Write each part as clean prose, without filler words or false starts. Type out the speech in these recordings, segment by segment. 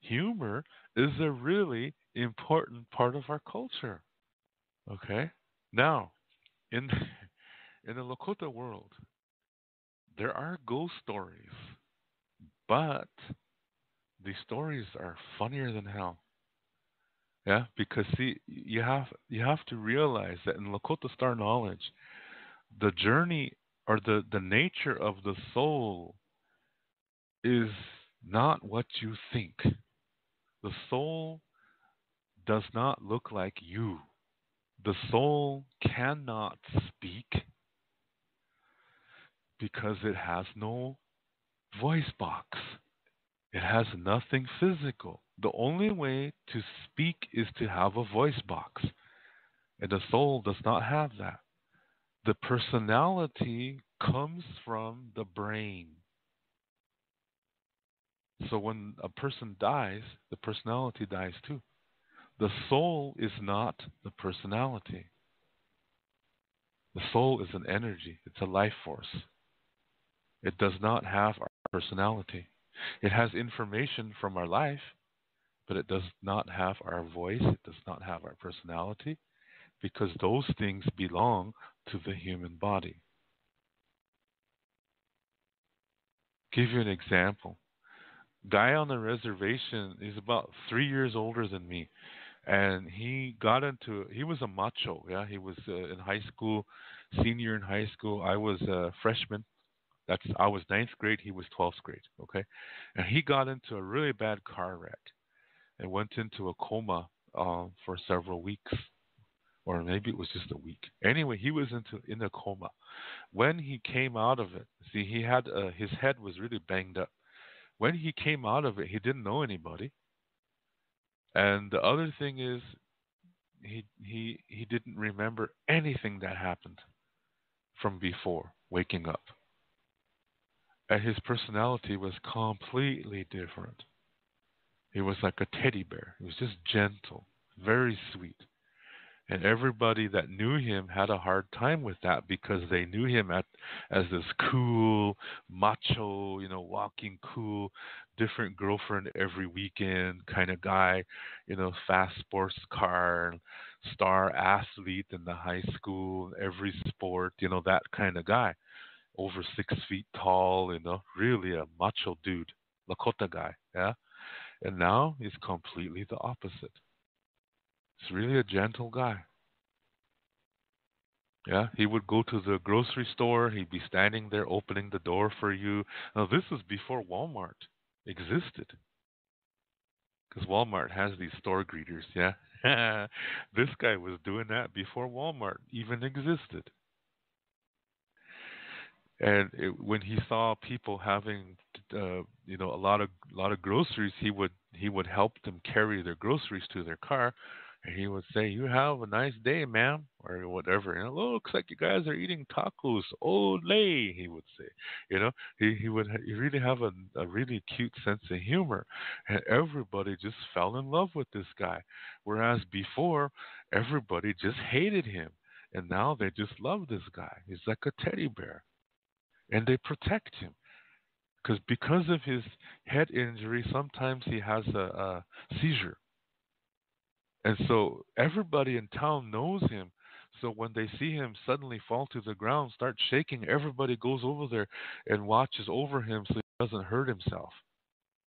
humor is a really important part of our culture. Okay? Now, in in the Lakota world, there are ghost stories, but the stories are funnier than hell. Yeah, because see, you have to realize that in Lakota Star knowledge, the journey or the nature of the soul is not what you think. The soul does not look like you. The soul cannot speak because it has no voice box. It has nothing physical. The only way to speak is to have a voice box. And the soul does not have that. The personality comes from the brain. So when a person dies, the personality dies too. The soul is not the personality. The soul is an energy, it's a life force. It does not have our personality. It has information from our life, but it does not have our voice, it does not have our personality, because those things belong to the human body. Give you an example. Guy on the reservation is about 3 years older than me, and he was a macho. Yeah, he was in high school, senior in high school. I was a freshman. I was ninth grade. He was 12th grade. Okay, and he got into a really bad car wreck and went into a coma for several weeks, or maybe it was just a week. Anyway, he was in a coma. When he came out of it, see, he had his head was really banged up. When he came out of it, he didn't know anybody. And the other thing is, he didn't remember anything that happened from before waking up. And his personality was completely different. He was like a teddy bear. He was just gentle, very sweet. And everybody that knew him had a hard time with that because they knew him as this cool, macho, walking cool, different girlfriend every weekend kind of guy, fast sports car, star athlete in the high school, every sport, that kind of guy. Over 6 feet tall, really a macho dude, Lakota guy, yeah. And now he's completely the opposite. He's really a gentle guy. Yeah, he would go to the grocery store. He'd be standing there opening the door for you. Now, this was before Walmart existed, because Walmart has these store greeters. Yeah, this guy was doing that before Walmart even existed. And when he saw people having, a lot of groceries, he would help them carry their groceries to their car, and he would say, "You have a nice day, ma'am," or whatever. And it looks like you guys are eating tacos. Ole, he would say. He really have a really cute sense of humor, and everybody just fell in love with this guy. Whereas before, everybody just hated him, and now they just love this guy. He's like a teddy bear, and they protect him because of his head injury. Sometimes he has a seizure, and so everybody in town knows him. So when they see him suddenly fall to the ground, start shaking, everybody goes over there and watches over him so he doesn't hurt himself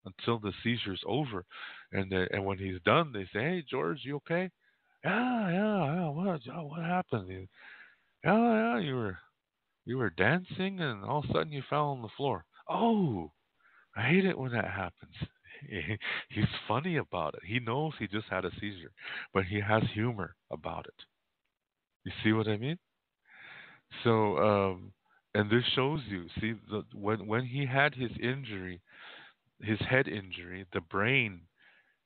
until the seizure's over. And when he's done, they say, "Hey, George, you okay?" "Yeah, yeah, yeah. What happened?" "Yeah, yeah, you were dancing and all of a sudden you fell on the floor." "Oh, I hate it when that happens." He's funny about it. He knows he just had a seizure, but he has humor about it. You see what I mean? So, and this shows you. See, when he had his injury, his head injury, the brain.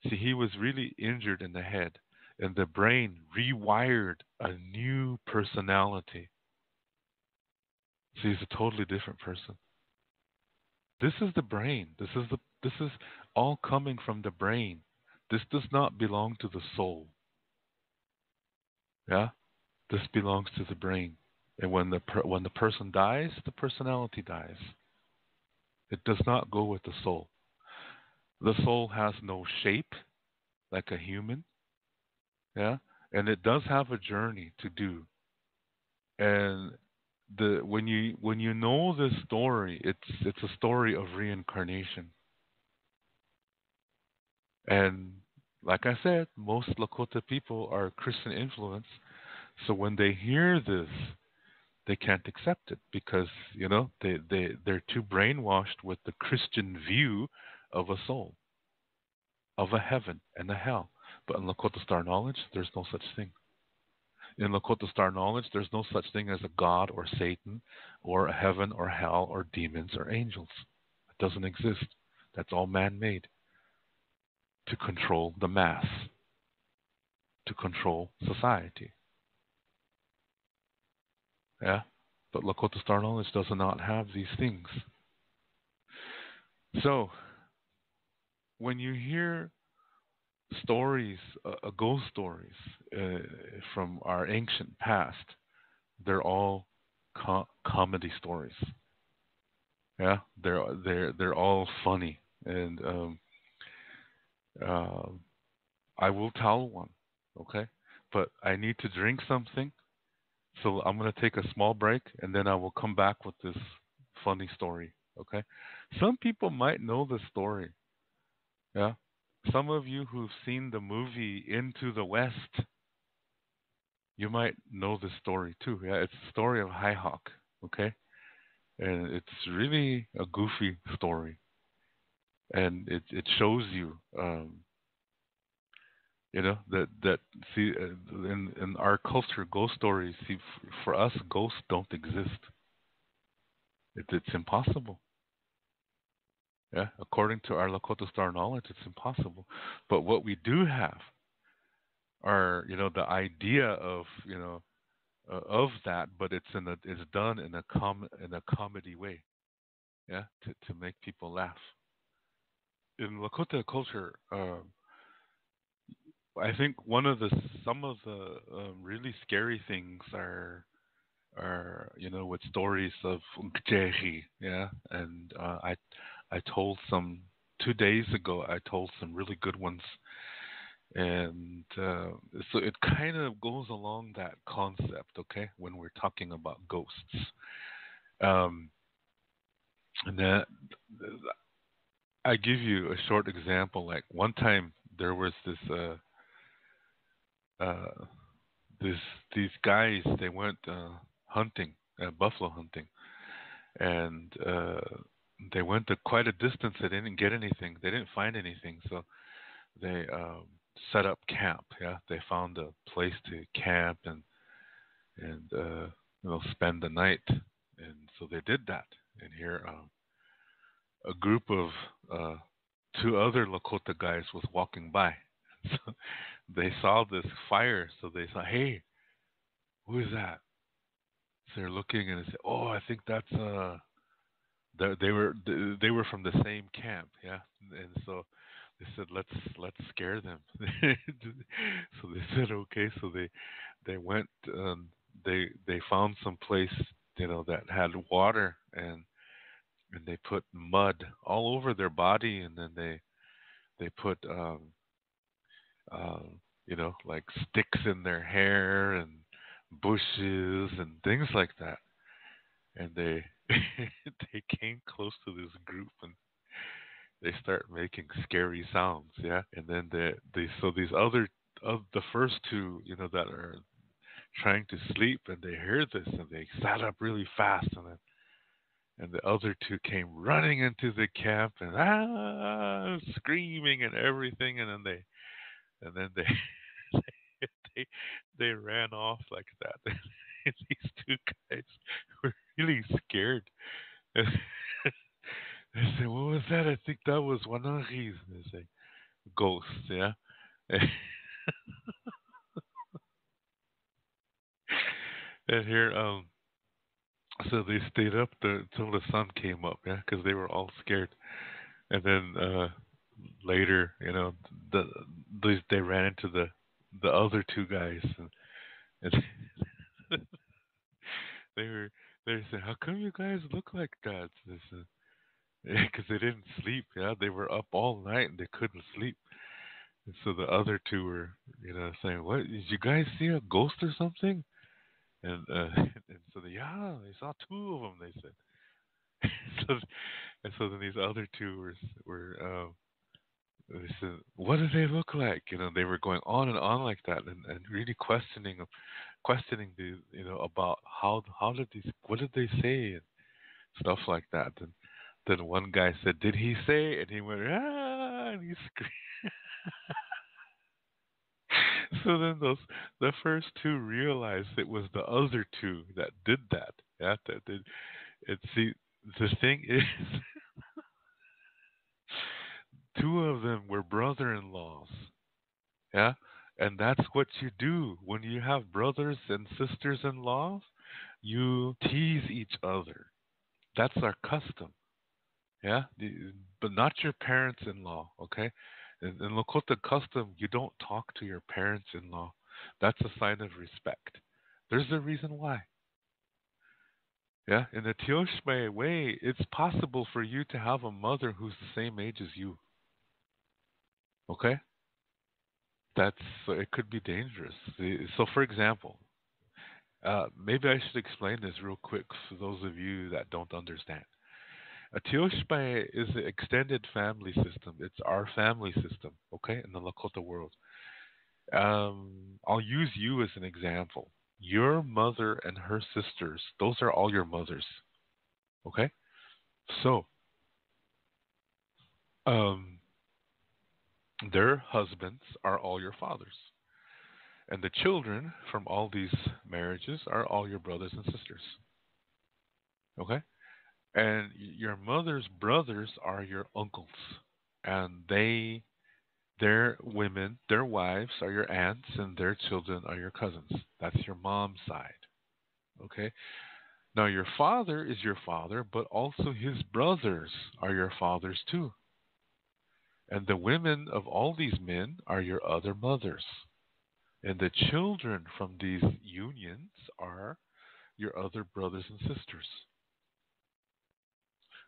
See, he was really injured in the head, and the brain rewired a new personality. See, he's a totally different person. This is the brain. This is all coming from the brain. This does not belong to the soul. Yeah, this belongs to the brain. And when the person dies, the personality dies. It does not go with the soul. The soul has no shape like a human, yeah, and it does have a journey to do. And the when you know this story, it's a story of reincarnation. And like I said, most Lakota people are Christian influenced, so when they hear this, they can't accept it because they're too brainwashed with the Christian view of a soul, of a heaven and a hell. But in Lakota Star knowledge, there's no such thing. In Lakota Star knowledge, there's no such thing as a God or Satan or a heaven or hell or demons or angels. It doesn't exist. That's all man made to control the mass, to control society. Yeah? But Lakota Star knowledge does not have these things. So, when you hear stories, ghost stories uh, from our ancient past, they're all comedy stories. Yeah, they're all funny, and uh, I will tell one, okay? But I need to drink something, so I'm gonna take a small break, and then I will come back with this funny story, okay? Some people might know the story, yeah. Some of you who've seen the movie Into the West, you might know the story too. Yeah, it's the story of High Hawk, okay? And it's really a goofy story, and it shows you, that see in our culture, ghost stories. See, for us, ghosts don't exist. It's impossible. Yeah, according to our Lakota Star knowledge, it's impossible. But what we do have are, the idea of, of that, but it's done in a comedy way. Yeah, to make people laugh. In Lakota culture, I think some of the really scary things are with stories of Ungjehi, yeah, and I told some 2 days ago. I told some really good ones, and so it kind of goes along that concept, okay, when we're talking about ghosts. Um, and that I give you a short example. Like one time there was uh, this these guys. They went hunting, buffalo hunting, and they went to quite a distance. They didn't get anything. They didn't find anything, so they set up camp. Yeah, they found a place to camp and spend the night. And so they did that. And here, a group of uh, two other Lakota guys was walking by. So they saw this fire. So they said, "Hey, who is that?" So they're looking and they said, "Oh, I think that's they were from the same camp, yeah." And so they said, "Let's scare them." So they said, "Okay." So they went. They found some place, that had water, and they put mud all over their body, and then they put like sticks in their hair and bushes and things like that. And they they came close to this group, and they start making scary sounds, yeah. And then these other of the first two, that are trying to sleep, and they heard this, and they sat up really fast, and the other two came running into the camp and screaming and everything, and then they they ran off like that. And these two guys were really scared. And they say, "What was that?" I think that was Wanagi. They say, "Ghosts." Yeah. And here, so they stayed up until the sun came up, yeah, because they were all scared. And then later, the they ran into the other two guys, and they were they said, "How come you guys look like that?" They said, because they didn't sleep. Yeah, they were up all night and they couldn't sleep. And so the other two were, saying, "What? Did you guys see a ghost or something?" And and so yeah, they saw two of them. They said. so and so then these other two were they said, "What do they look like?" They were going on and on like that, and really questioning the about how did these what did they say and stuff like that. And then one guy said, "Did he say?" And he went, "Ah!" And he screamed. So then the first two realized it was the other two that did that. Yeah, that did. And see, the thing is, two of them were brother-in-laws. Yeah, and that's what you do when you have brothers and sisters-in-laws. You tease each other. That's our custom. Yeah, but not your parents-in-law. Okay, in Lakota custom, you don't talk to your parents-in-law. That's a sign of respect. There's a reason why. Yeah, in the Tioshme way, it's possible for you to have a mother who's the same age as you. Okay, that's it could be dangerous. So, for example, maybe I should explain this real quick for those of you that don't understand. A Tioshme is an extended family system. It's our family system, okay, in the Lakota world. I'll use you as an example. Your mother and her sisters, those are all your mothers, okay? So, um, their husbands are all your fathers. And the children from all these marriages are all your brothers and sisters, okay? And your mother's brothers are your uncles. And their women, their wives are your aunts, and their children are your cousins. That's your mom's side. Okay? Now, your father is your father, but also his brothers are your fathers too. And the women of all these men are your other mothers. And the children from these unions are your other brothers and sisters.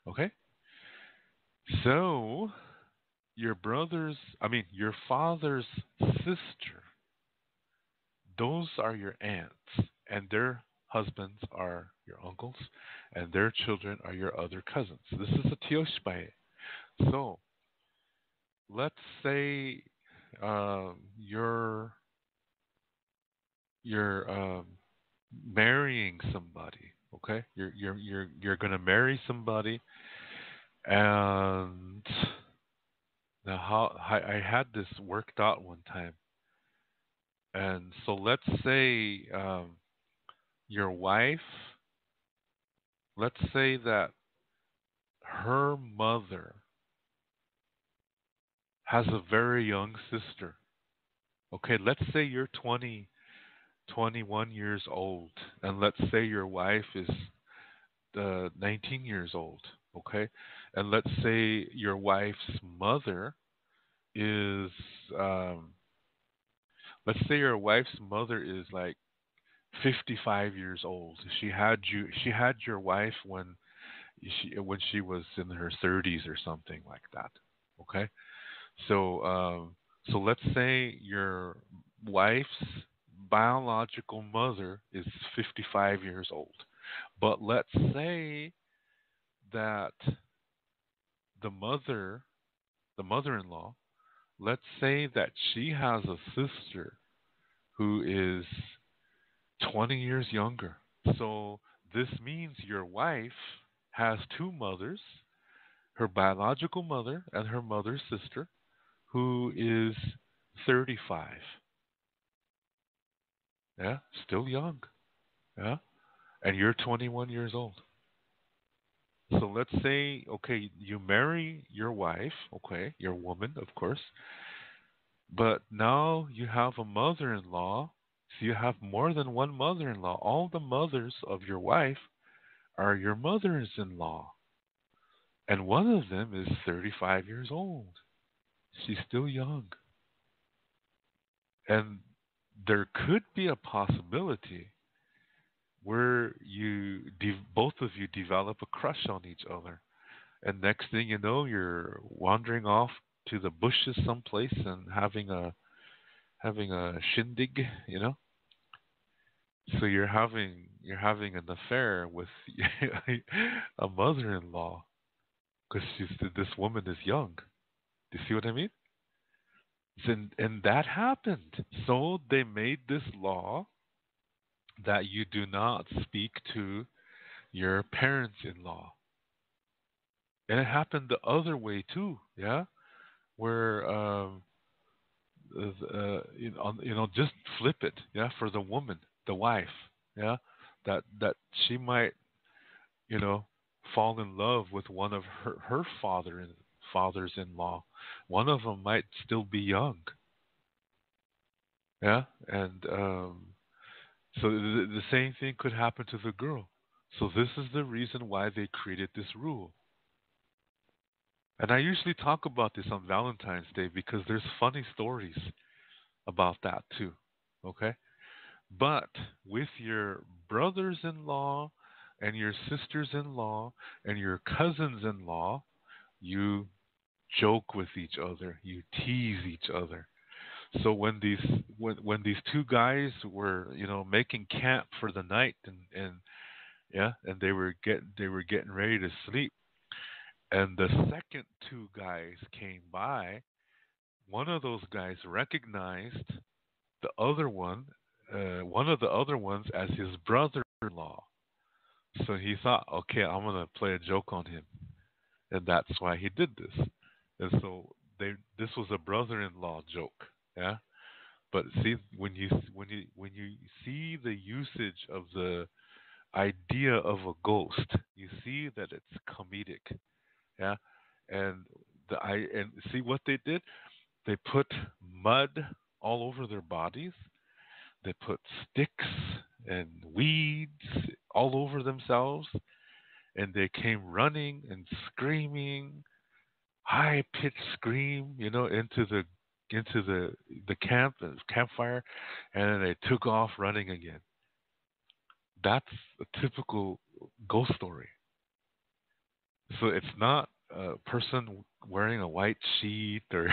Okay? So, your father's sister, those are your aunts, and their husbands are your uncles, and their children are your other cousins. This is a tioshbae. So let's say you're you're marrying somebody. Okay, you're gonna marry somebody, and now how I had this worked out one time, and so let's say your wife. Let's say that her mother has a very young sister. Okay, let's say you're 20, 21 years old, and let's say your wife is 19 years old. Okay, and let's say your wife's mother is, um, let's say your wife's mother is like 55 years old. She had your wife when she was in her 30s or something like that. Okay, so so let's say your wife's biological mother is 55 years old, but let's say that the mother, the mother-in-law, let's say that she has a sister who is 20 years younger. So this means your wife has two mothers, her biological mother and her mother's sister, who is 35. Yeah, still young. Yeah, and you're 21 years old. So let's say, okay, you marry your wife, okay, your woman, of course, but now you have a mother in law. So you have more than one mother in law. All the mothers of your wife are your mothers in law. And one of them is 35 years old. She's still young. And there could be a possibility where both of you develop a crush on each other. And next thing you know, you're wandering off to the bushes someplace and having a shindig, you know. So you're having an affair with a mother-in-law because this woman is young. Do you see what I mean? And that happened. So they made this law that you do not speak to your parents-in-law. And it happened the other way too, yeah, where just flip it, yeah, for the woman, the wife, yeah, that she might, you know, fall in love with one of her fathers-in-law. One of them might still be young, yeah, and so the same thing could happen to the girl. So this is the reason why they created this rule. And I usually talk about this on Valentine's Day because there's funny stories about that too. Okay? But with your brothers in law and your sisters in law and your cousins in law, you joke with each other, you tease each other. So when these two guys were, making camp for the night and yeah, and they were getting ready to sleep, and the second two guys came by, one of those guys recognized the other one of the other ones as his brother-in-law. So he thought, okay, I'm gonna play a joke on him, and that's why he did this. And so this was a brother-in-law joke, yeah. But see, when you see the usage of the idea of a ghost, you see that it's comedic, yeah. And and see what they did? They put mud all over their bodies. They put sticks and weeds all over themselves, and they came running and screaming, high pitched scream, into the campfire, and then they took off running again. That's a typical ghost story. So it's not a person wearing a white sheet or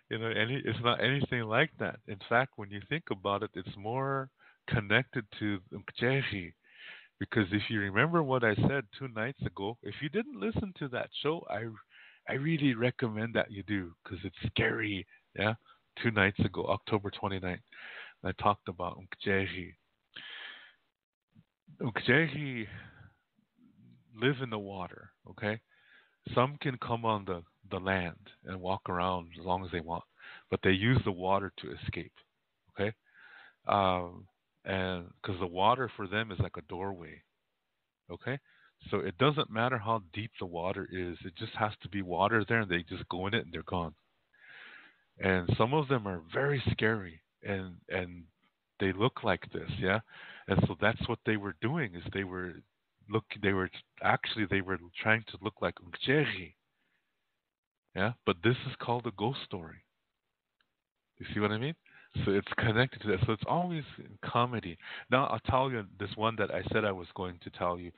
it's not anything like that. In fact, when you think about it, it's more connected to Mkjeji. Because if you remember what I said 2 nights ago, if you didn't listen to that show, I really recommend that you do because it's scary. Yeah, 2 nights ago, October 29th, I talked about Mkjeji. Mkjeji live in the water. Okay, some can come on the land and walk around as long as they want, but they use the water to escape. Okay, um, and because the water for them is like a doorway. Okay, so it doesn't matter how deep the water is; it just has to be water there, and they just go in it and they're gone. And some of them are very scary, and they look like this, yeah. And so that's what they were doing is they were trying to look like Mkjeri, yeah. But this is called a ghost story. You see what I mean? So it's connected to that. So it's always in comedy. Now I'll tell you this one that I said I was going to tell you,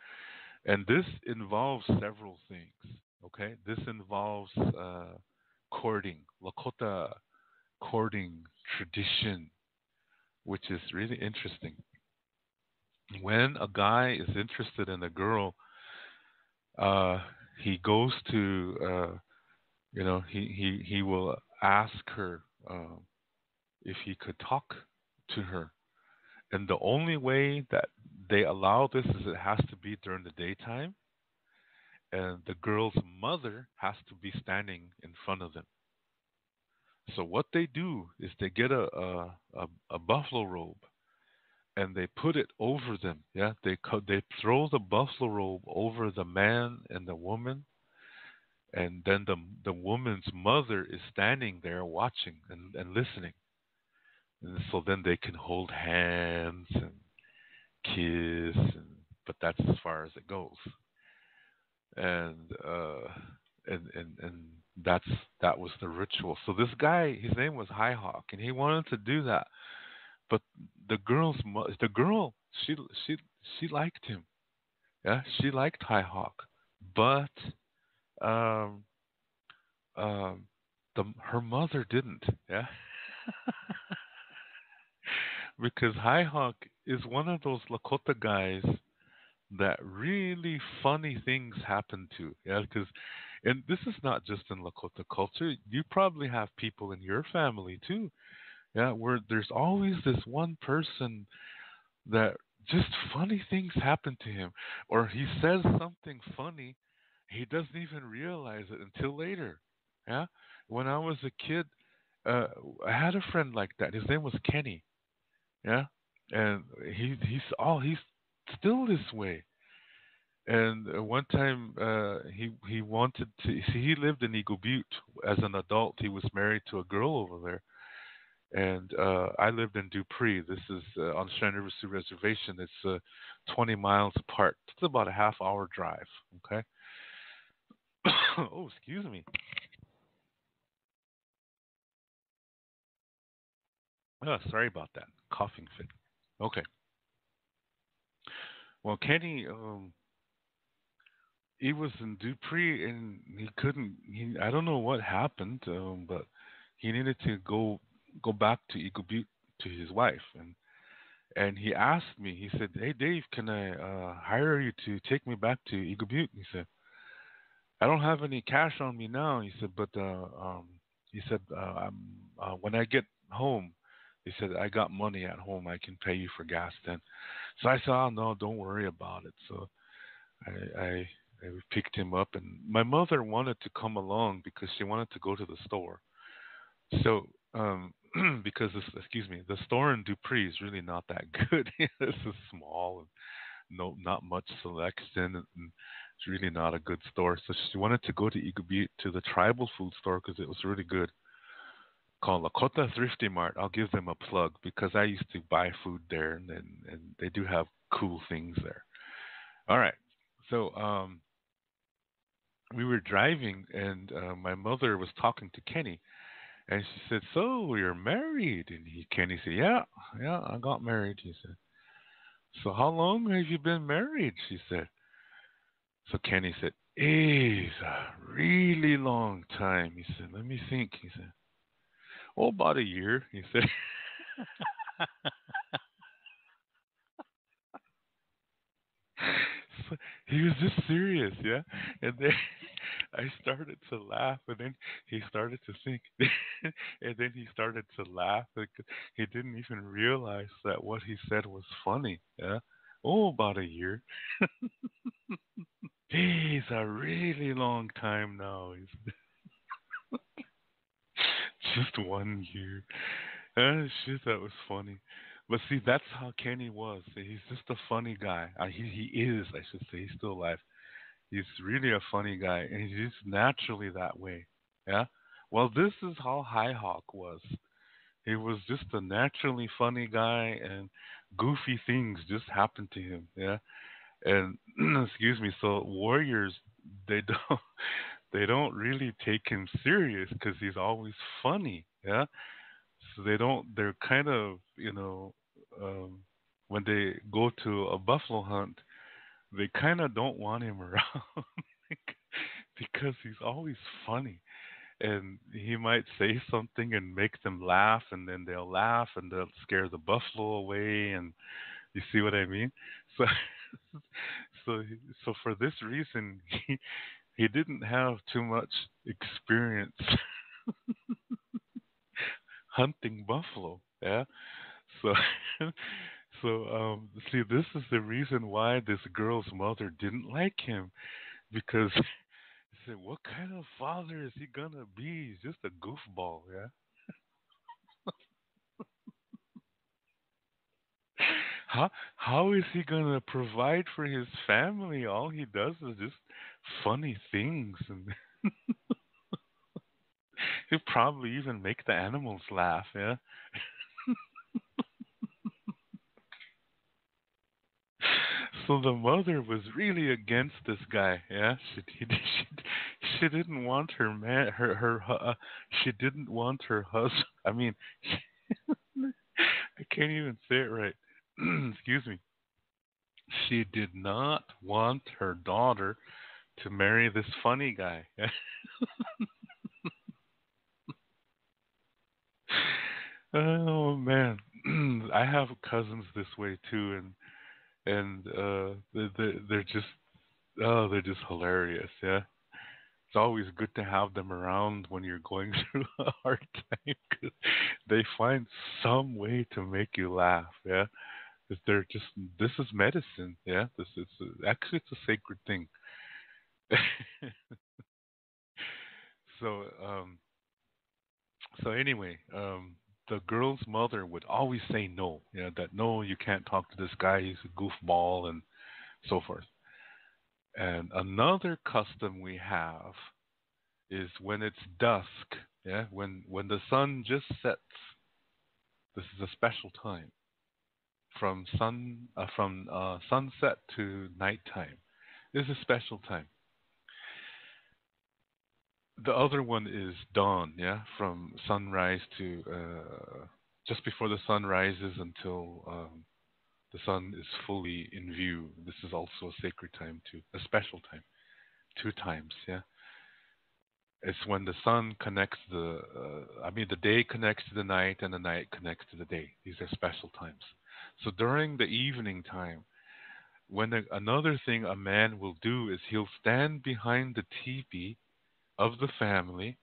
and this involves several things. Okay, this involves courting, Lakota courting tradition, which is really interesting. When a guy is interested in a girl, uh, he goes to, he will ask her if he could talk to her. And the only way that they allow this is it has to be during the daytime, and the girl's mother has to be standing in front of them. So what they do is they get a buffalo robe and they put it over them. Yeah, they throw the buffalo robe over the man and the woman, and then the woman's mother is standing there watching and listening. And so then they can hold hands and kiss, but that's as far as it goes. And that was the ritual. So this guy, his name was High Hawk, and he wanted to do that, but the girl, she she liked him. Yeah, she liked High Hawk, but um, um, her mother didn't. Yeah, because High Hawk is one of those Lakota guys that really funny things happen to. Yeah, because and this is not just in Lakota culture. You probably have people in your family too. Yeah, where there's always this one person that just funny things happen to him, or he says something funny, he doesn't even realize it until later. Yeah, when I was a kid, uh, I had a friend like that. His name was Kenny. Yeah, and he's still this way. And one time, he wanted to see. He lived in Eagle Butte as an adult. He was married to a girl over there, and I lived in Dupree. This is on Cheyenne River Sioux Reservation. It's 20 miles apart. It's about a half-hour drive. Okay. Oh, excuse me. Oh, sorry about that. Coughing fit. Okay. Well, Kenny, he was in Dupree and he couldn't. I don't know what happened, but he needed to go back to Eagle Butte to his wife, and he asked me. He said, "Hey, Dave, can I hire you to take me back to Eagle Butte?" He said, "I don't have any cash on me now." He said, "But he said when I get home." He said, "I got money at home. I can pay you for gas then." So I said, "Oh no, don't worry about it." So I, I I picked him up, and my mother wanted to come along because she wanted to go to the store. So because excuse me, the store in Dupree is really not that good. It's a small and not much selection, and it's really not a good store. So she wanted to go to Eagle Butte to the tribal food store because it was really good, called Lakota Thrifty Mart. I'll give them a plug because I used to buy food there, and they do have cool things there. All right. So we were driving, and my mother was talking to Kenny, and she said, "So you're married?" And Kenny said, "Yeah, yeah, I got married." He said, "So how long have you been married?" She said. So Kenny said, "It's a really long time." He said, "Let me think." He said, "Oh, about a year." He said. So he was just serious, yeah. And then I started to laugh, and then he started to think, and then he started to laugh. He didn't even realize that what he said was funny, yeah. Oh, about a year. He's a really long time now. He's just 1 year. Shit, that was funny. But see, that's how Kenny was. He's just a funny guy. He is, I should say. He's still alive. He's really a funny guy, and he's just naturally that way. Yeah. Well, this is how High Hawk was. He was just a naturally funny guy, and goofy things just happened to him. Yeah. And excuse me. So warriors, they don't they don't really take him serious because he's always funny. Yeah. So they don't. They're kind of um, when they go to a buffalo hunt, they kind of don't want him around because he's always funny, and he might say something and make them laugh, and then they'll laugh and they'll scare the buffalo away, and you see what I mean. So so so for this reason, he didn't have too much experience hunting buffalo. Yeah. So see, this is the reason why this girl's mother didn't like him, because he said, "What kind of father is he gonna be? He's just a goofball, yeah." How is he gonna provide for his family? All he does is just funny things, and he'll probably even make the animals laugh, yeah. So the mother was really against this guy, yeah. She didn't want her man, she didn't want her husband. I mean, I can't even say it right. Excuse me. She did not want her daughter to marry this funny guy. Oh man, I have cousins this way too, and they're just they're just hilarious. Yeah, it's always good to have them around when you're going through a hard time 'cause they find some way to make you laugh. Yeah, 'cause they're just this is medicine. Yeah, this is actually it's a sacred thing. so um so anyway, the girl's mother would always say no. Yeah, that no, you can't talk to this guy. He's a goofball and so forth. And another custom we have is when it's dusk. Yeah, when the sun just sets. This is a special time from sunset to nighttime. This is a special time. The other one is dawn. Yeah, from sunrise to just before the sun rises until the sun is fully in view. This is also a sacred time too, a special time. Two times, yeah. It's when the sun connects the day connects to the night and the night connects to the day. These are special times. So during the evening time, another thing a man will do is he'll stand behind the teepee of the family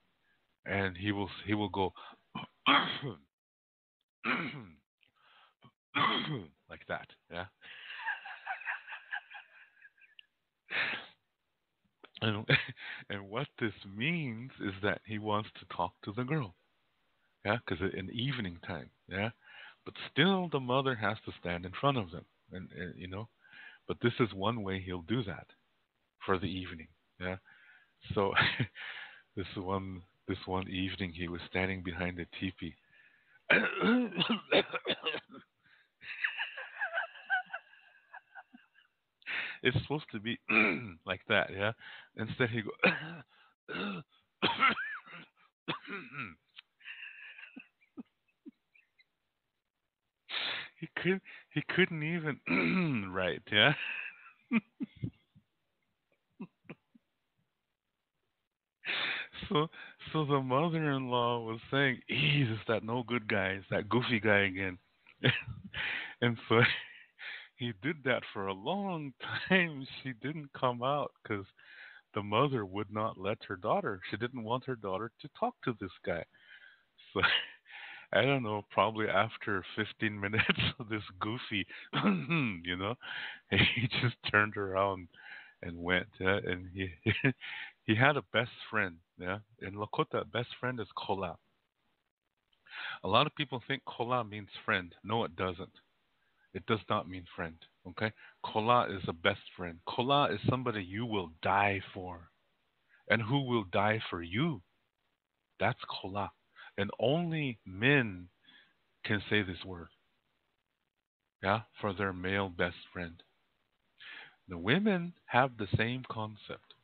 and he will go like that, yeah. And and what this means is that he wants to talk to the girl, yeah, because in evening time, yeah. But still, the mother has to stand in front of them, and. But this is one way he'll do that for the evening, yeah. So this one evening, he was standing behind a teepee. It's supposed to be like that, yeah. Instead, he go. he could he couldn't even write, yeah. So so the mother-in-law was saying, "Ease, it's that no good guy, it's that goofy guy again." And so he did that for a long time. She didn't come out because the mother would not let her daughter. She didn't want her daughter to talk to this guy. So I don't know, probably after 15 minutes of this goofy, he just turned around and went. Yeah, and he had a best friend. Yeah, in Lakota, best friend is kola. A lot of people think kola means friend. No, it doesn't. It does not mean friend. Okay, kola is a best friend. Kola is somebody you will die for, and who will die for you. That's kola, and only men can say this word. Yeah, for their male best friend. The women have the same concept,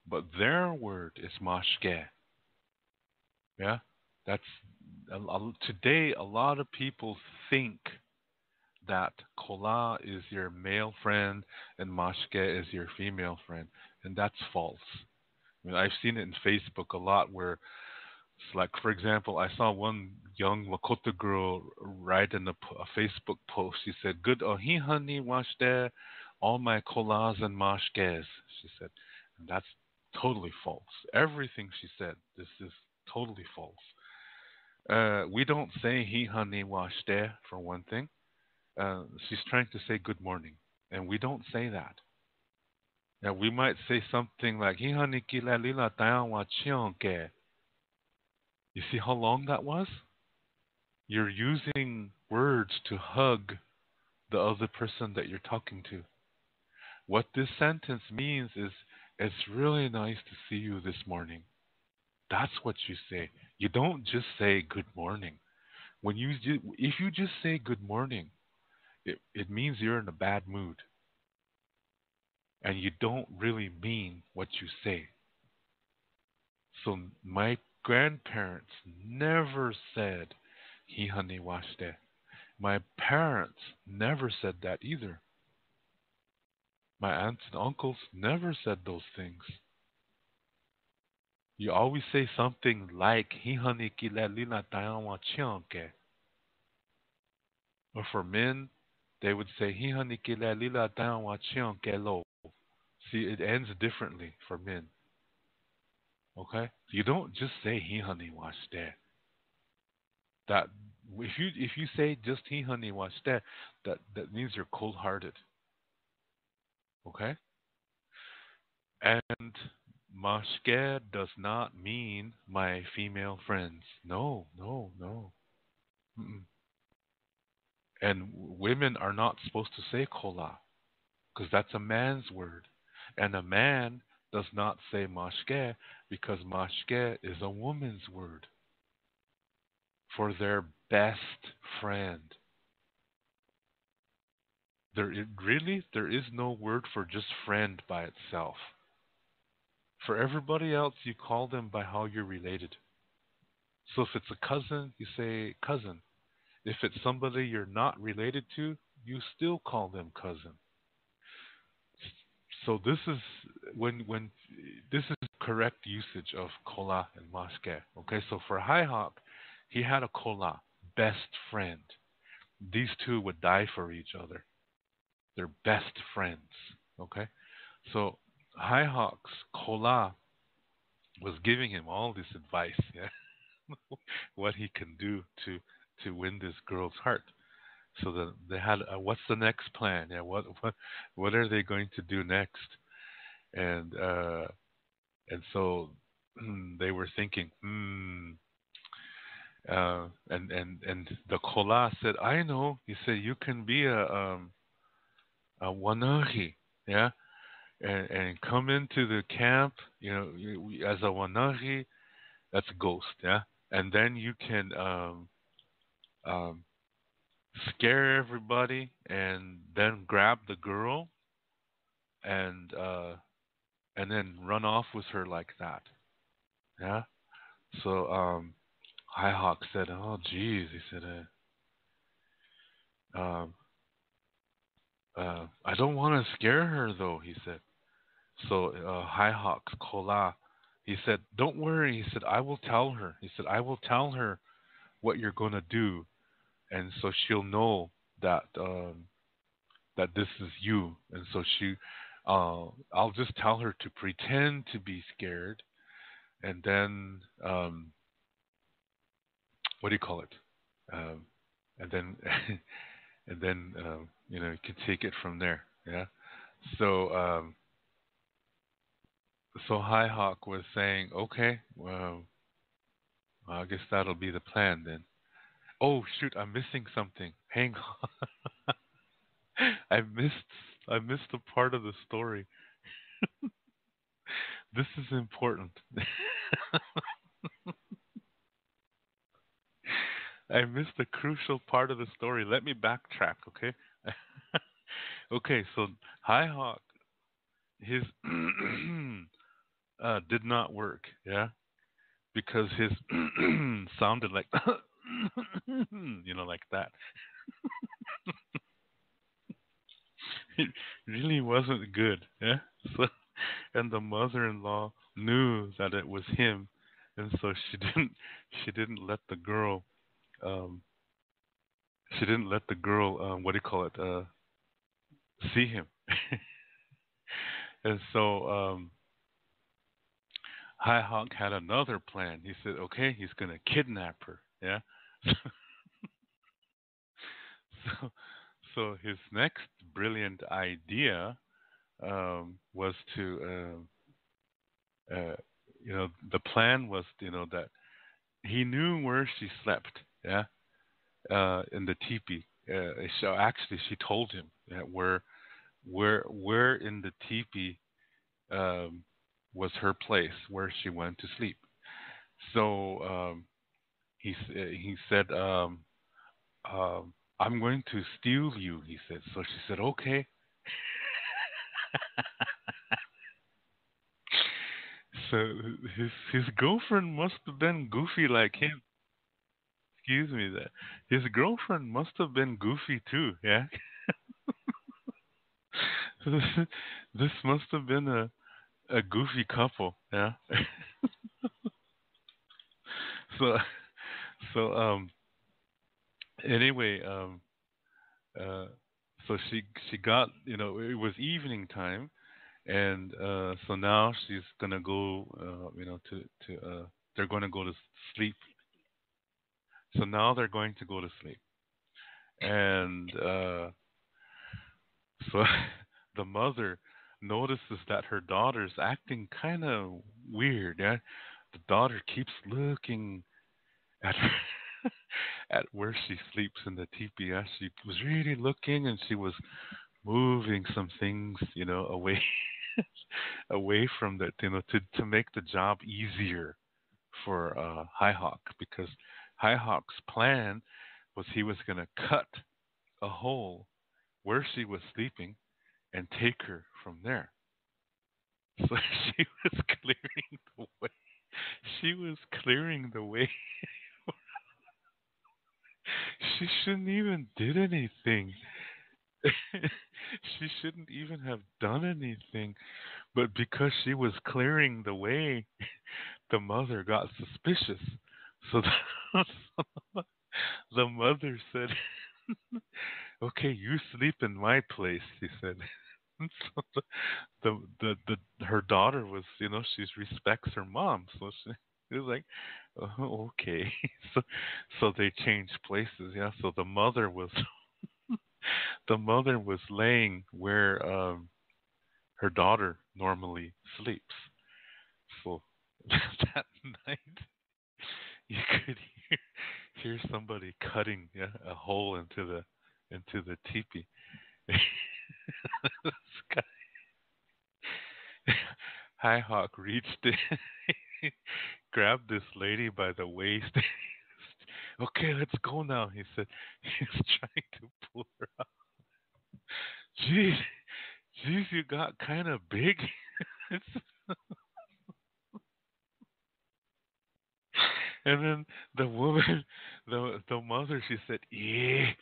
but their word is mashke. Yeah, that's today. A lot of people think that kola is your male friend and mashke is your female friend, and that's false. I mean, I've seen it in Facebook a lot where it's like, for example, I saw one young Lakota girl write in a Facebook post. She said, "Good ohi honey wash there, all my kolas and mashkes." She said, and that's totally false. Everything she said, this is totally false. We don't say he honey wash there for one thing. She's trying to say good morning, and we don't say that. Now we might say something like he honey kila lila tayan wa chion ke. You see how long that was? You're using words to hug the other person that you're talking to. What this sentence means is, it's really nice to see you this morning. That's what you say. You don't just say good morning. If you just say good morning, it means you're in a bad mood and you don't really mean what you say. So my grandparents never said he honey washte. My parents never said that either. My aunts and uncles never said those things. You always say something like "He honey ki la lila tayawa chionke," or for men, they would say "He honey ki la lila tayawa chionke lo." See, it ends differently for men. Okay, you don't just say "He honey wash that." That if you say just "He honey wash that," that means you're cold-hearted. Okay, and mashke does not mean my female friends. No, no, no. Mm-mm. And women are not supposed to say kola because that's a man's word. And a man does not say mashke because mashke is a woman's word for their best friend. There is no word for just friend by itself. For everybody else, you call them by how you're related. So if it's a cousin, you say cousin. If it's somebody you're not related to, you still call them cousin. So this is when this is correct usage of kola and maske. Okay, so for High Hawk, he had a kola, best friend. These two would die for each other. They're best friends. Okay, so High Hawk's kola was giving him all this advice. Yeah, what he can do to win this girl's heart. So they had what's the next plan? Yeah, what are they going to do next? And so they were thinking, and the kola said, I know. He said you can be a wanagi, yeah, and come into the camp, as a wanagi. That's a ghost, yeah, and then you can um, scare everybody, and then grab the girl, and uh, and then run off with her like that, yeah. So High Hawk said, "Oh, geez," he said, um, "I don't want to scare her, though," he said. So High Hawk Kola, he said, "Don't worry," he said, "I will tell her." He said, "I will tell her what you're gonna do, and so she'll know that this is you, and so I'll just tell her to pretend to be scared, and then what do you call it? Um, and then and then you can take it from there. Yeah. So High Hawk was saying, okay, well, I guess that'll be the plan then. Oh shoot, I'm missing something. Hang on, I missed a part of the story. This is important. I missed a crucial part of the story. Let me backtrack, okay? Okay, so High Hawk, his did not work, yeah, because his sounded like like that. It really wasn't good, yeah. So, and the mother-in-law knew that it was him, and so she didn't let the girl um what do you call it see him. And so High Hawk had another plan. He said, okay, he's gonna kidnap her, yeah. So, so his next brilliant idea was to, the plan was, that he knew where she slept, yeah, in the teepee. So actually, she told him that where in the teepee um, was her place where she went to sleep. So he said, "I'm going to steal you." He said. So she said, "Okay." So his girlfriend must have been goofy like him. Excuse me, that his girlfriend must have been goofy too. Yeah. So this must have been a goofy couple, yeah. So so anyway, uh so she got, it was evening time, and so now she's gonna go, to they're going to go to sleep. So now they're going to go to sleep, and so the mother notices that her daughter's acting kind of weird. Yeah, the daughter keeps looking at her, at where she sleeps in the teepee. Yeah, she was really looking, and she was moving some things, away away from that, to make the job easier for High Hawk, because High Hawk's plan was he was going to cut a hole where she was sleeping and take her from there. So she was clearing the way. She was clearing the way. She shouldn't even did anything. She shouldn't even have done anything. But because she was clearing the way, the mother got suspicious. So the mother said, "Okay, you sleep in my place," he said. So her daughter was, she respects her mom, so she was like, "Oh, okay." So they changed places, yeah. So the mother was laying where her daughter normally sleeps. So that night you could hear somebody cutting, yeah, a hole into the teepee. This guy, High Hawk reached in, grabbed this lady by the waist. Okay, let's go now, he said. He was trying to pull her out. Jeez, jeez, you got kind of big. And then the woman, the mother, she said, "Yeah,"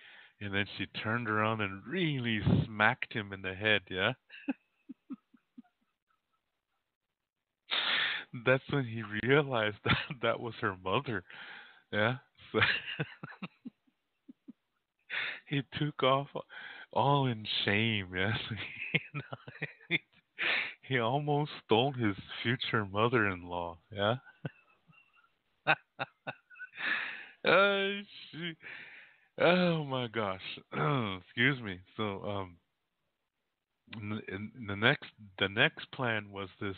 and then she turned around and really smacked him in the head. Yeah, that's when he realized that was her mother. Yeah, so he took off all in shame. Yes, he, he almost stole his future mother-in-law. Yeah. uh, she, oh my gosh. Excuse me. So the next plan was this.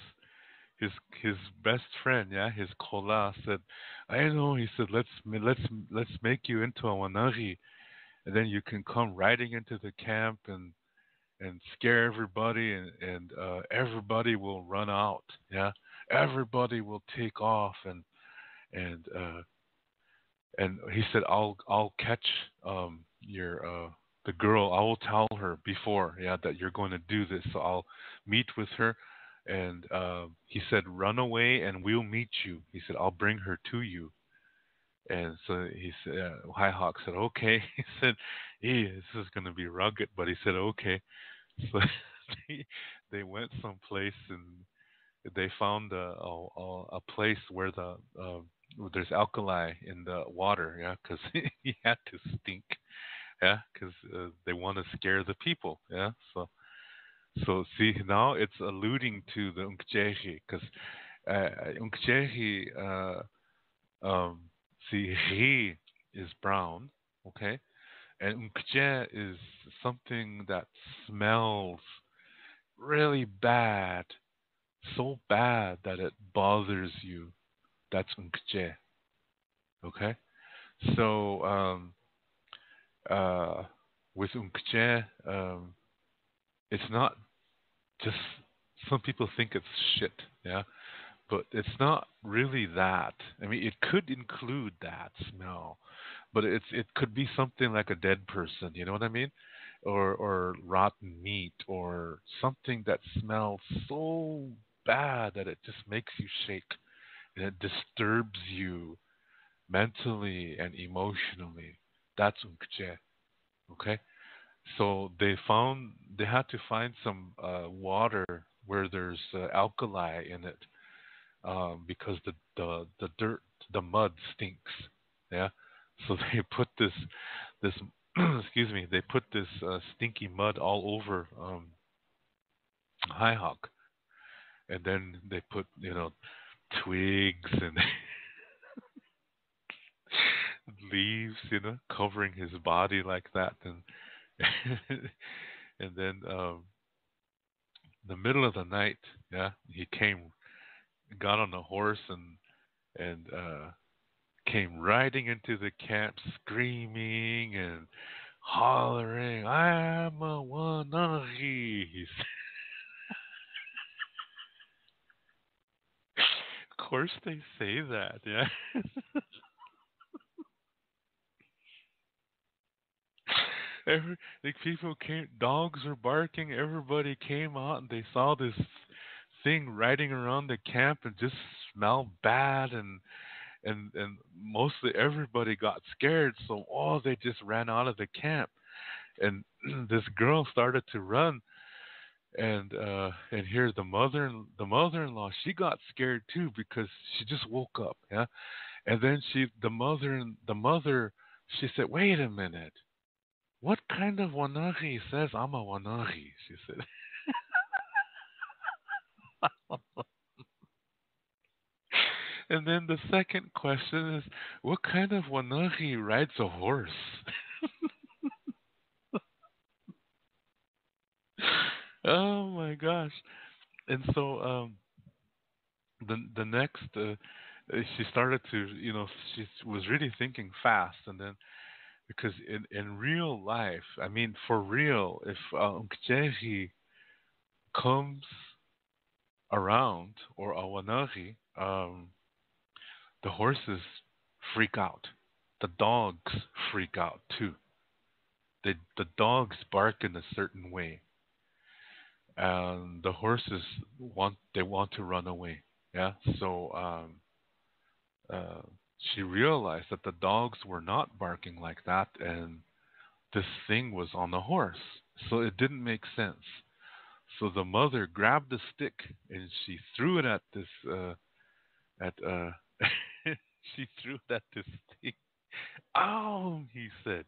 His his best friend, yeah, his kola said, "I know." He said, "Let's make you into a wanagi, and then you can come riding into the camp and scare everybody, and everybody will run out. Yeah, everybody will take off, and and he said, I'll catch your the girl. I will tell her before, yeah, that you're going to do this. So I'll meet with her." And he said, "Run away, and we'll meet you." He said, "I'll bring her to you." And so he said, High Hawk said, "Okay." He said, "Hey, this is going to be rugged," but he said, "Okay." So they went someplace, and they found a place where there's alkali in the water, yeah, because he had to stink, yeah, because they want to scare the people, yeah. So see, now it's alluding to the Unkjehi, because Unkjehi, um, see, he is brown, okay, and Unkje is something that smells really bad, so bad that it bothers you. That's unkje. Okay. So uh, with unkje, it's not just, some people think it's shit. Yeah. But it's not really that. I mean, it could include that smell, but it could be something like a dead person. You know what I mean? Or rotten meat, or something that smells so bad that it just makes you shake, and it disturbs you mentally and emotionally. That's unkje. Okay. So they had to find some water where there's alkali in it, because the dirt, the mud stinks. Yeah. So they put this excuse me, they put this stinky mud all over High Hawk, and then they put twigs and leaves, covering his body like that, and and then the middle of the night, yeah, he got on a horse and came riding into the camp, screaming and hollering, "I'm a Wanagi!" Of course, they say that, yeah. The people came, dogs were barking. Everybody came out and they saw this thing riding around the camp and just smelled bad, and mostly everybody got scared. So they just ran out of the camp, and this girl started to run, and here the mother-in-law, she got scared too because she just woke up, yeah, and then the mother she said, "Wait a minute. What kind of Wanagi says I'm a Wanagi?" She said. And then the second question is, what kind of Wanagi rides a horse? Oh my gosh. And so the next she started to, she was really thinking fast, and then because in real life, I mean for real, if Nkjehi comes around, or a Wanagi, the horses freak out. The dogs freak out too. The dogs bark in a certain way, and the horses want to run away. Yeah. So uh, she realized that the dogs were not barking like that, and this thing was on the horse. So it didn't make sense. So the mother grabbed the stick and she threw it at this at she threw it at this thing. "Ow!" he said.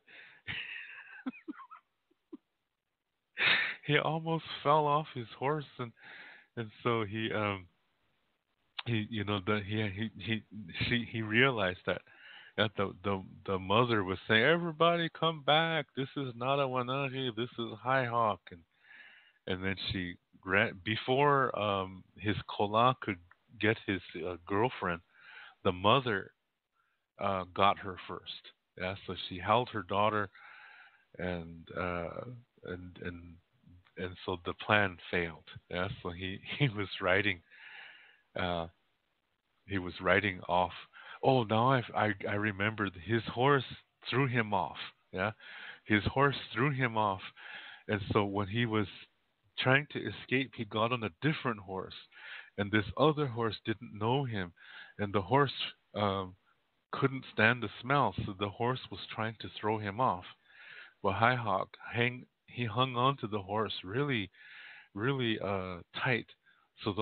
He almost fell off his horse, and so he the he realized that the mother was saying, "Everybody come back, this is not a Wanagi, this is High Hawk." And then she ran before his kola could get his girlfriend. The mother got her first. Yeah, so she held her daughter, and and and and so the plan failed. Yeah, so he was riding uh, he was riding off. Oh, now I remembered. His horse threw him off. Yeah, his horse threw him off, and so when he was trying to escape, he got on a different horse, and this other horse didn't know him, and the horse couldn't stand the smell, so the horse was trying to throw him off. But High Hawk he hung on to the horse really, really tight. So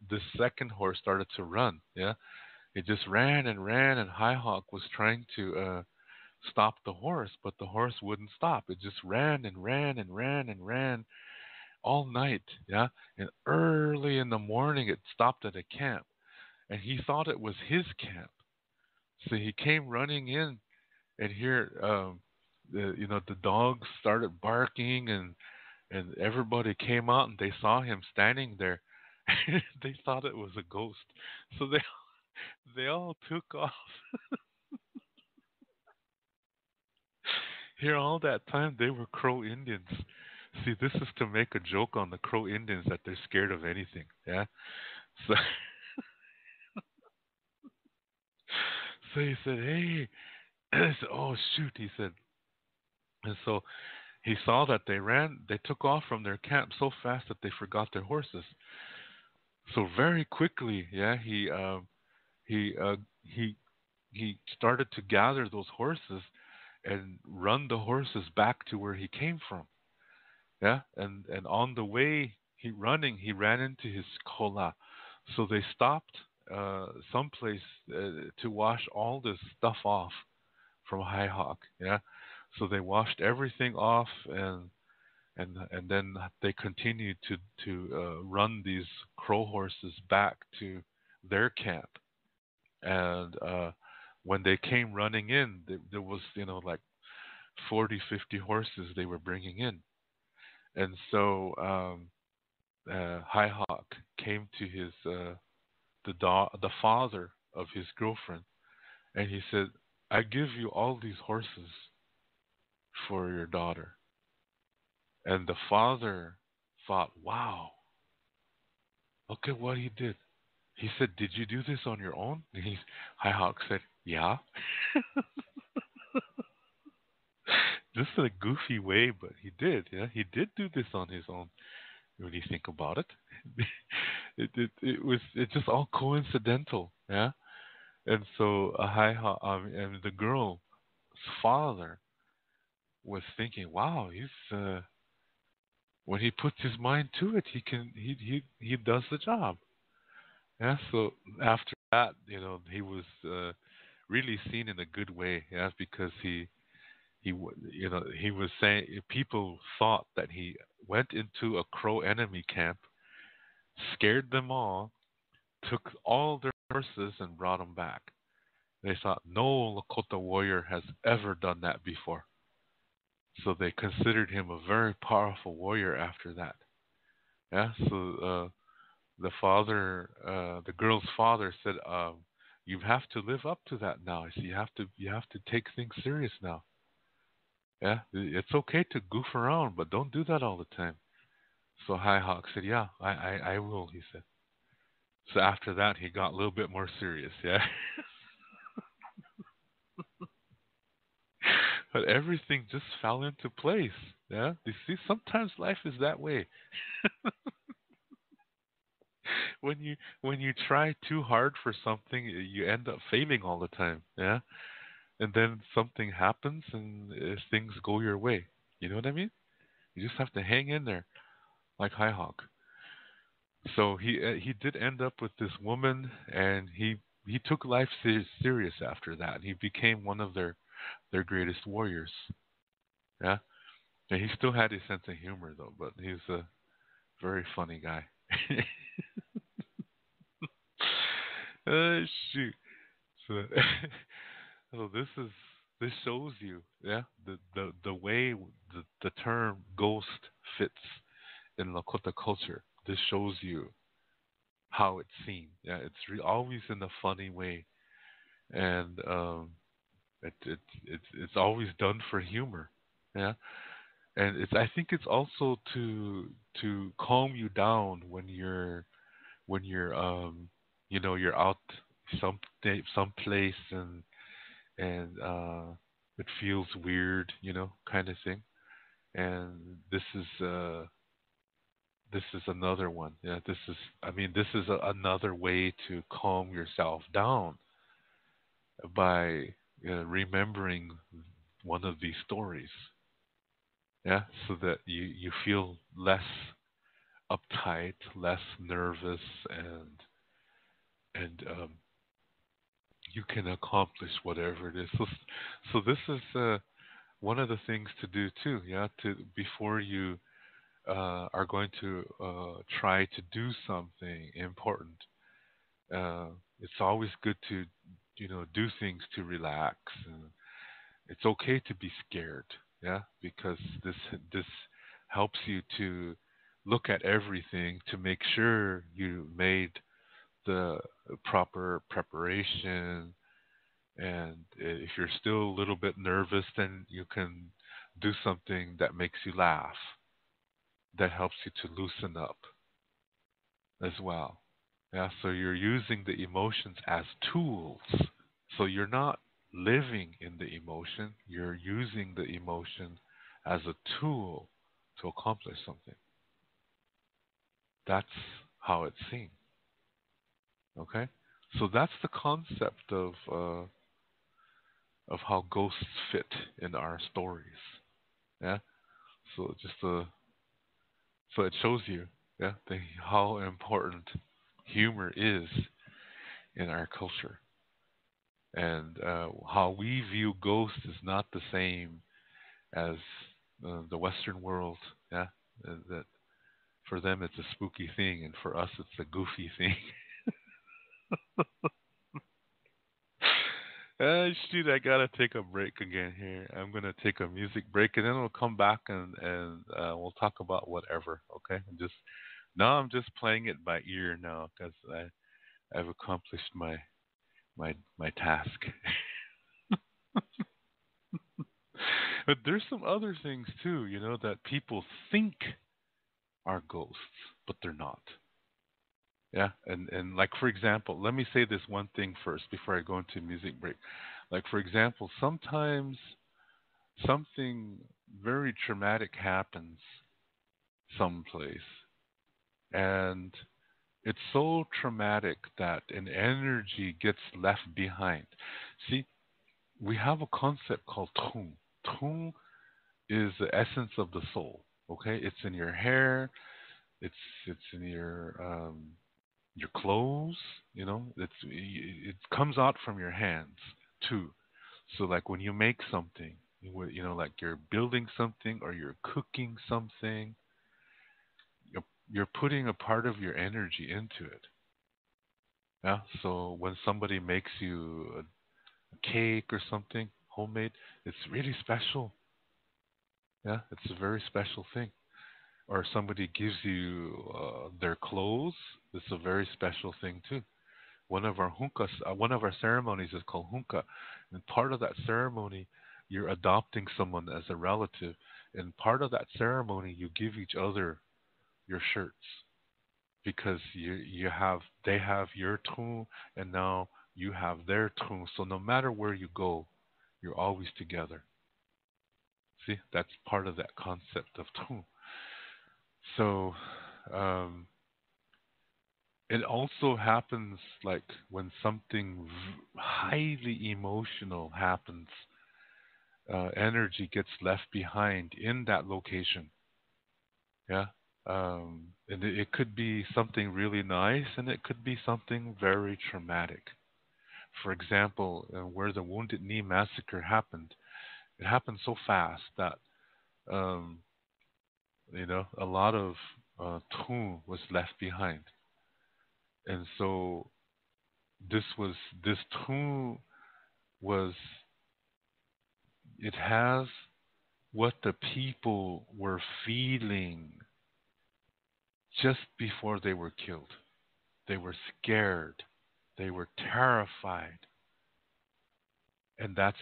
this second horse started to run. Yeah, it just ran and ran, and High Hawk was trying to stop the horse, but the horse wouldn't stop. It just ran and ran and ran and ran all night. Yeah, and early in the morning, it stopped at a camp, and he thought it was his camp. So he came running in, and here, the dogs started barking, and everybody came out, and they saw him standing there. They thought it was a ghost, so they all took off. Here, all that time they were Crow Indians. See, this is to make a joke on the Crow Indians that they're scared of anything. Yeah. So, so he said, "Hey," I said, "Oh shoot," he said, and so he saw that they took off from their camp so fast that they forgot their horses. So very quickly, yeah, he he started to gather those horses, and run the horses back to where he came from. Yeah, and on the way he ran into his kola, so they stopped someplace to wash all this stuff off from High Hawk. Yeah, so they washed everything off, and then they continued to run these crow horses back to their camp. And when they came running in, there was like 40, 50 horses they were bringing in. And so High Hawk came to his the father of his girlfriend, and he said, "I give you all these horses for your daughter." And the father thought, "Wow, look at what he did." He said, "Did you do this on your own?" And High Hawk said, "Yeah." Just in a goofy way, but he did. Yeah, he did do this on his own. When you think about it, it just all coincidental. Yeah. And so and the girl's father was thinking, "Wow, he's when he puts his mind to it, he does the job." Yeah. So after that, he was really seen in a good way. Yeah, because he was saying people thought that he went into a Crow enemy camp, scared them all, took all their horses, and brought them back. They thought no Lakota warrior has ever done that before. So they considered him a very powerful warrior after that. Yeah. So the girl's father said, "You have to live up to that now. So you have to take things serious now. Yeah, it's okay to goof around, but don't do that all the time." So High Hawk said, "Yeah, I will." He said. So after that, he got a little bit more serious. Yeah. But everything just fell into place. Yeah, you see, sometimes life is that way. When you try too hard for something, you end up failing all the time. Yeah, and then something happens and things go your way. You know what I mean? You just have to hang in there, like High Hawk. So he did end up with this woman, and he took life serious after that. He became one of their greatest warriors. Yeah, and he still had his sense of humor though, but he's a very funny guy. Shoot. So, so this shows you, yeah, the way the term ghost fits in Lakota culture. This shows you how it's seen. Yeah, it's always in a funny way, and it's always done for humor. Yeah, and I think it's also to calm you down when you're you're out someplace and it feels weird, kind of thing. And this is another one. Yeah, this is another way to calm yourself down by remembering one of these stories. Yeah, so that you feel less uptight, less nervous, and you can accomplish whatever it is. So this is one of the things to do too. Yeah, to before you are going to try to do something important. Uh, it's always good to do things to relax, and it's okay to be scared. Yeah, because this helps you to look at everything to make sure you made the proper preparation. And if you're still a little bit nervous, then you can do something that makes you laugh, that helps you to loosen up as well. Yeah, so you're using the emotions as tools. So you're not living in the emotion, you're using the emotion as a tool to accomplish something. That's how it's seen. Okay? So that's the concept of how ghosts fit in our stories. Yeah. So just so it shows you, yeah, how important humor is in our culture, and how we view ghosts is not the same as the Western world. Yeah, that for them it's a spooky thing, and for us it's a goofy thing. Shoot, I gotta take a break again here. I'm gonna take a music break, and then we'll come back and we'll talk about whatever. Okay? I'm just playing it by ear now because I've accomplished my task. But there's some other things too, that people think are ghosts, but they're not. Yeah, and like for example, let me say this one thing first before I go into music break. Like for example, sometimes something very traumatic happens someplace, and it's so traumatic that an energy gets left behind. See, we have a concept called tung. Tung is the essence of the soul. Okay, it's in your hair, it's it's in your clothes. It comes out from your hands too. So like when you make something, like you're building something or you're cooking something, you're putting a part of your energy into it. Yeah. So when somebody makes you a cake or something homemade, it's really special. Yeah, it's a very special thing. Or somebody gives you their clothes, it's a very special thing too. One of our ceremonies is called hunka, and part of that ceremony, you're adopting someone as a relative, and part of that ceremony, you give each other your shirts because you have they have your tune, and now you have their tune. So no matter where you go, you're always together. See, that's part of that concept of tune. So um, it also happens like when something highly emotional happens, energy gets left behind in that location. Yeah. And it could be something really nice and it could be something very traumatic. For example, where the Wounded Knee massacre happened, it happened so fast that um, a lot of tune was left behind, and so this was this tune was it has what the people were feeling just before they were killed. They were scared. They were terrified. And that's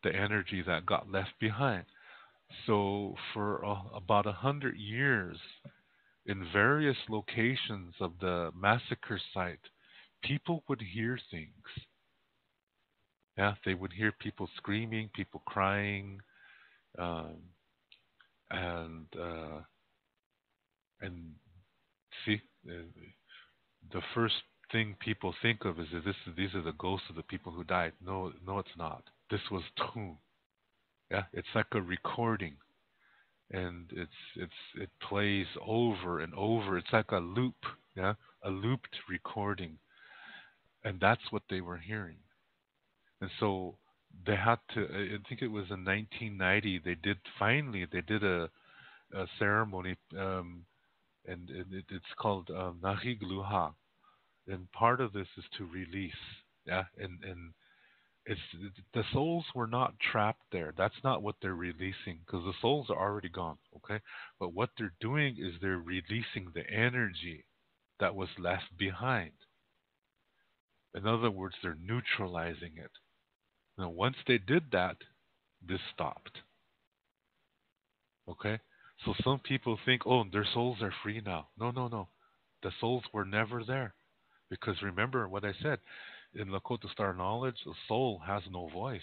the energy that got left behind. So, for about 100 years, in various locations of the massacre site, people would hear things. Yeah, they would hear people screaming, people crying, um, and and see, the first thing people think of is that these are the ghosts of the people who died. No, no, it's not. This was tune. Yeah, it's like a recording, and it plays over and over. It's like a loop. Yeah, a looped recording, and that's what they were hearing. And so they had to. I think it was in 1990. They did a ceremony, and it's called Nahig Luha, and part of this is to release. Yeah, and it's the souls were not trapped there. That's not what they're releasing because the souls are already gone. Okay, but what they're doing is they're releasing the energy that was left behind. In other words, they're neutralizing it. Now, once they did that, this stopped. Okay, so some people think, oh, their souls are free now. No, no, no. The souls were never there. Because remember what I said, in Lakota Star knowledge, the soul has no voice.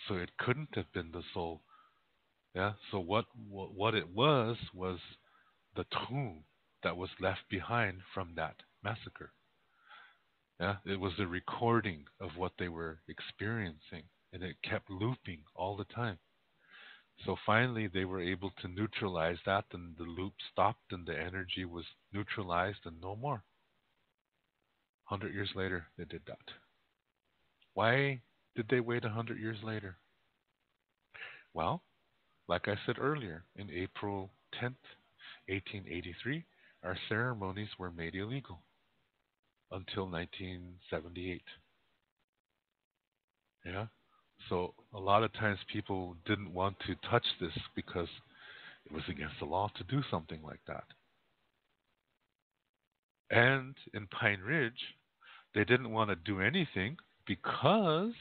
So it couldn't have been the soul. Yeah. So what it was the tomb that was left behind from that massacre. Yeah, it was the recording of what they were experiencing, and it kept looping all the time. So finally, they were able to neutralize that, and the loop stopped, and the energy was neutralized, and no more. 100 years later, they did that. Why did they wait 100 years later? Well, like I said earlier, in April 10th, 1883, our ceremonies were made illegal until 1978. Yeah. So a lot of times people didn't want to touch this because it was against the law to do something like that. And in Pine Ridge, they didn't want to do anything because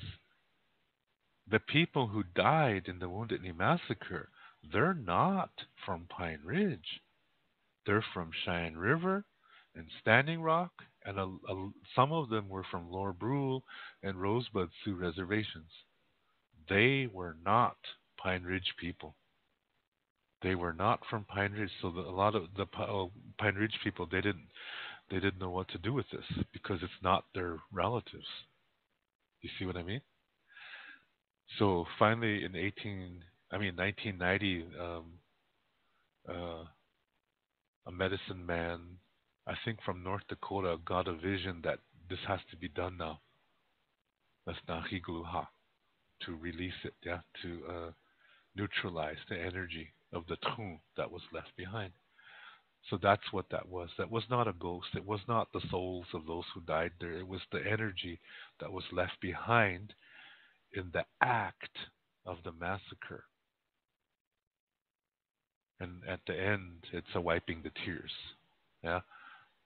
the people who died in the Wounded Knee Massacre, they're not from Pine Ridge. They're from Cheyenne River and Standing Rock, and some of them were from Lower Brule and Rosebud Sioux reservations. They were not Pine Ridge people. They were not from Pine Ridge, so a lot of the Pine Ridge people they didn't know what to do with this because it's not their relatives. You see what I mean? So finally, in 1990, uh, a medicine man, I think from North Dakota, got a vision that this has to be done now. That's Nahigluha to release it, yeah, to neutralize the energy of the Tchun that was left behind. So that's what that was. That was not a ghost. It was not the souls of those who died there. It was the energy that was left behind in the act of the massacre. And at the end, it's a wiping the tears. Yeah.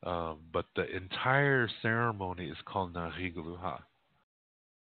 But the entire ceremony is called Narigaluha.